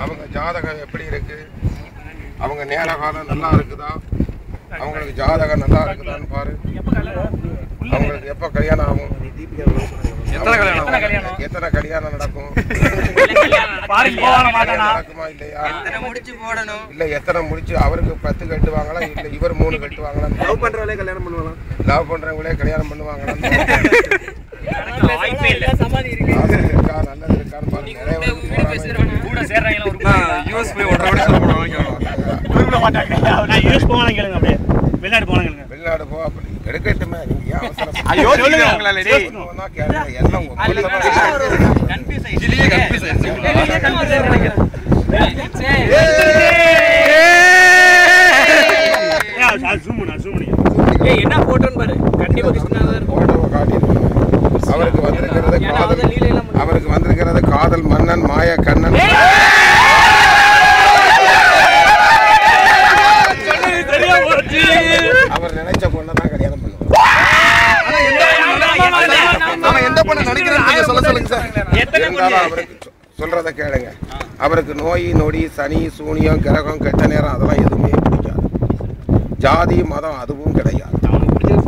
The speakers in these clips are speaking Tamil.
அவங்க ஜாதகம் எப்படி இருக்கு, அவங்க நேர காலம் நல்லா இருக்குதா, அவங்களுக்கு ஜாதகம் நல்லா இருக்குதான்னு பாரு. அவங்களுக்கு எப்ப கல்யாணம் ஆகும், எத்தனை கல்யாணம் நடக்கும், நடக்குமா இல்லையா, இல்ல எத்தனை முடிச்சு அவருக்கு 10 கட்டுவாங்களா இல்ல இவர் 3 கட்டுவாங்களா, லவ் பண்றவங்களே கல்யாணம் பண்ணுவாங்களா, லவ் பண்றவங்களே கல்யாணம் பண்ணுவாங்களா, இருக்கா நல்லது இருக்கான்னு பாருங்க. வெளிநாடு போ அப்படி எடுக்கட்டுமே, நீங்க என்ன போட்டோன்னு பாரு, கண்டிப்பா போட்டோவை காட்டியிருக்கணும். அவருக்கு வந்திருக்கிறது காதல் மன்னன் மாய கண்ணன். அவர் நினைச்ச பொண்ணதான் கல்யாணம் பண்ணுவார். அவருக்கு சொல்றத கேளுங்க. அவருக்கு நோய் நொடி சனி சூனியம் கிரகம் கெட்ட நேரம் அதெல்லாம் எதுவுமே பிடிக்காது. ஜாதி மதம் அதுவும் கிடையாது.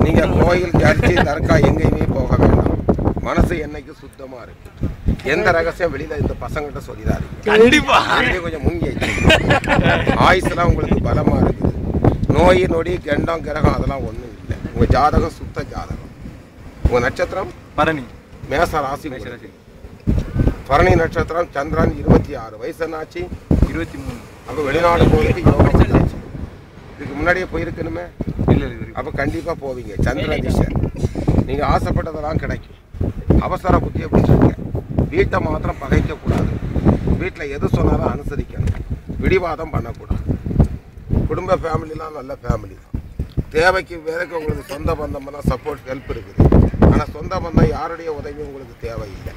நீங்க கோயில் சர்ச்சு தர்கா எங்கேயுமே போக வேண்டாம். மனசு என்னைக்கு சுத்தமா இருக்கு. எந்த ரகசியம் வெளியில இந்த பசங்கிட்ட சொல்லிடாரு. கண்டிப்பா கொஞ்சம் முங்கி ஆயுசுலாம் உங்களுக்கு பலமா இருக்குது. நோய் நொடி கெண்டம் கிரகம் அதெல்லாம் ஒண்ணும் இல்லை. உங்க ஜாதகம் சுத்த ஜாதகம். உங்க நட்சத்திரம் பரணி, மேச ராசி. பரணி நட்சத்திரம் சந்திரன் 26 வயசுனாச்சு 23. அப்ப வெளிநாடு போயிட்டு யோகா பண்ணியாச்சு. இதுக்கு முன்னாடியே போயிருக்கணுமே. அப்ப கண்டிப்பா போவீங்க. சந்திர திசை. நீங்க ஆசைப்பட்டதெல்லாம் கிடைக்கும். அவசர புத்தியை பிடிச்சிருக்க. வீட்டை மாத்திரம் பகைக்க கூடாது. வீட்டில் எது சொன்னாலும் அனுசரிக்கணும். பிடிவாதம் பண்ணக்கூடாது. குடும்ப ஃபேமிலிலாம் நல்ல ஃபேமிலி தான். தேவைக்கு வேலைக்கு உங்களுக்கு சொந்த பந்தம்லாம் சப்போர்ட் ஹெல்ப் இருக்குது. ஆனால் சொந்த பந்தம் யாருடைய உதவி உங்களுக்கு தேவையில்லை.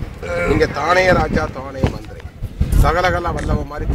நீங்கள் தானே ராஜா தானே மந்திரி சகலகல வல்லவ மாதிரி